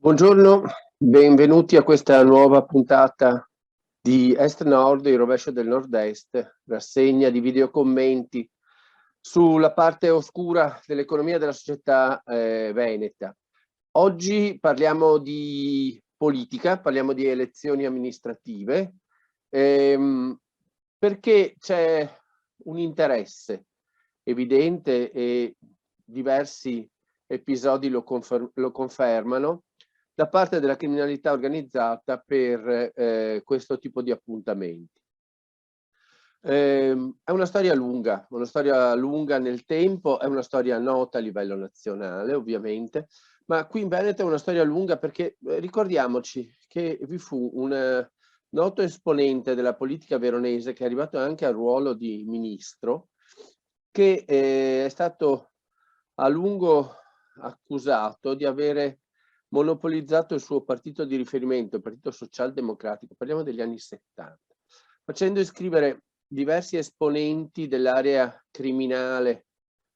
Buongiorno, benvenuti a questa nuova puntata di Est-Nord, il rovescio del Nord-Est, rassegna di videocommenti sulla parte oscura dell'economia della società veneta. Oggi parliamo di politica, parliamo di elezioni amministrative, perché c'è un interesse evidente e diversi episodi lo confermano da parte della criminalità organizzata per questo tipo di appuntamenti. È una storia lunga nel tempo, è una storia nota a livello nazionale ovviamente, ma qui in Veneto è una storia lunga perché ricordiamoci che vi fu un noto esponente della politica veronese che è arrivato anche al ruolo di ministro, che è stato a lungo accusato di avere monopolizzato il suo partito di riferimento, il Partito Socialdemocratico, parliamo degli anni 70, facendo iscrivere diversi esponenti dell'area criminale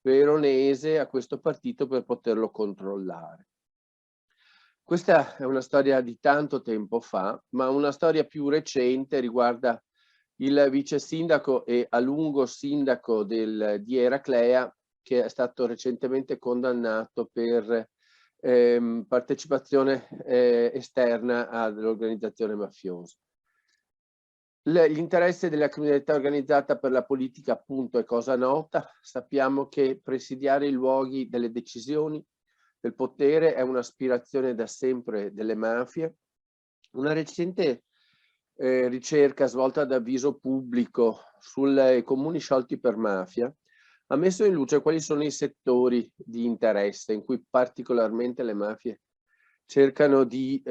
veronese a questo partito per poterlo controllare. Questa è una storia di tanto tempo fa, ma una storia più recente riguarda il vice sindaco e a lungo sindaco di Eraclea, che è stato recentemente condannato per partecipazione esterna all'organizzazione mafiosa. L'interesse della criminalità organizzata per la politica appunto è cosa nota. Sappiamo che presidiare i luoghi delle decisioni, del potere, è un'aspirazione da sempre delle mafie. Una recente ricerca svolta da Avviso Pubblico sui comuni sciolti per mafia ha messo in luce quali sono i settori di interesse in cui particolarmente le mafie cercano di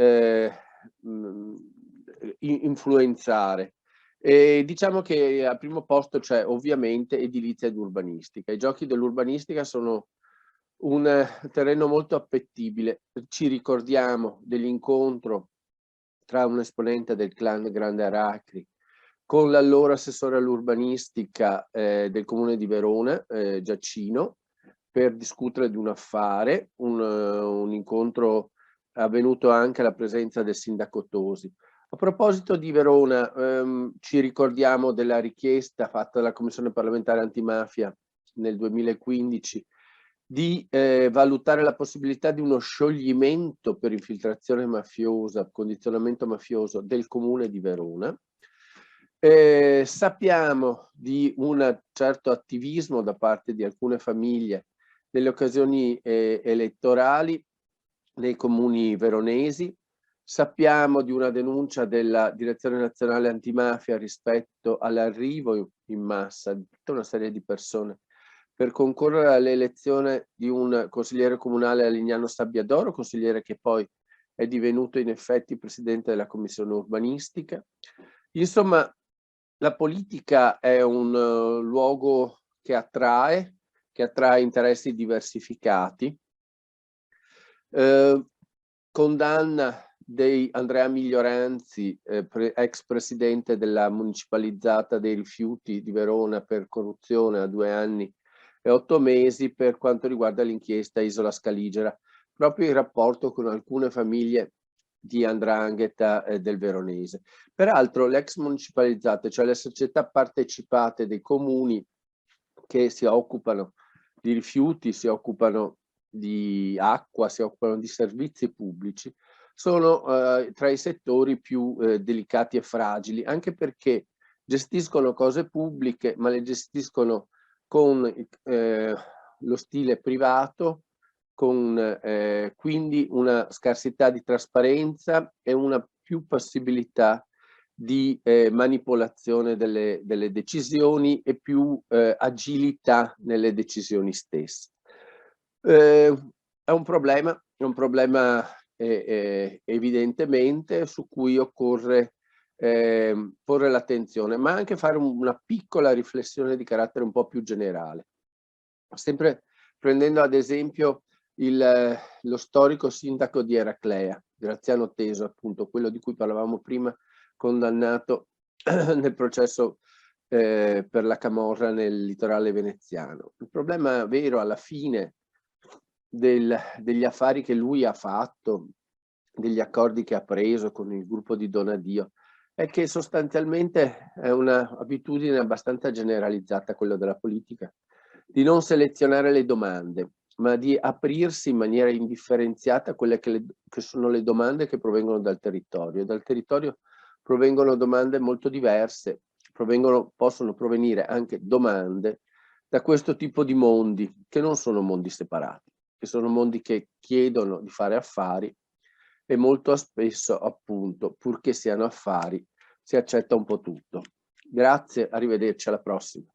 influenzare. E diciamo che al primo posto c'è ovviamente edilizia ed urbanistica. I giochi dell'urbanistica sono un terreno molto appetibile. Ci ricordiamo dell'incontro tra un esponente del clan Grande Aracri con l'allora assessore all'urbanistica del comune di Verona, Giacino, per discutere di un affare, un incontro avvenuto anche alla presenza del sindaco Tosi. A proposito di Verona, ci ricordiamo della richiesta fatta dalla Commissione parlamentare antimafia nel 2015 di valutare la possibilità di uno scioglimento per infiltrazione mafiosa, condizionamento mafioso del comune di Verona. Sappiamo di un certo attivismo da parte di alcune famiglie nelle occasioni elettorali nei comuni veronesi. Sappiamo di una denuncia della Direzione Nazionale Antimafia rispetto all'arrivo in massa di tutta una serie di persone per concorrere all'elezione di un consigliere comunale a Lignano Sabbiadoro, consigliere che poi è divenuto in effetti presidente della commissione urbanistica. Insomma, la politica è un luogo che attrae interessi diversificati. Condanna di Andrea Miglioranzi, ex presidente della municipalizzata dei rifiuti di Verona per corruzione a 2 anni e 8 mesi per quanto riguarda l'inchiesta Isola Scaligera, proprio in rapporto con alcune famiglie di 'ndrangheta del veronese. Peraltro le ex municipalizzate, cioè le società partecipate dei comuni che si occupano di rifiuti, si occupano di acqua, si occupano di servizi pubblici, sono tra i settori più delicati e fragili, anche perché gestiscono cose pubbliche, ma le gestiscono con lo stile privato, con quindi una scarsità di trasparenza e una più possibilità di manipolazione delle decisioni e più agilità nelle decisioni stesse. È un problema evidentemente su cui occorre porre l'attenzione, ma anche fare una piccola riflessione di carattere un po' più generale. Sempre prendendo ad esempio lo storico sindaco di Eraclea, Graziano Teso, appunto, quello di cui parlavamo prima, condannato nel processo per la camorra nel litorale veneziano. Il problema vero alla fine degli affari che lui ha fatto degli accordi che ha preso con il gruppo di Donadio, è che sostanzialmente è un'abitudine abbastanza generalizzata quella della politica, di non selezionare le domande, ma di aprirsi in maniera indifferenziata a quelle che sono le domande che provengono dal territorio. Dal territorio provengono domande molto diverse, possono provenire anche domande da questo tipo di mondi, che non sono mondi separati, che sono mondi che chiedono di fare affari e molto spesso, appunto, purché siano affari, si accetta un po' tutto. Grazie, arrivederci, alla prossima.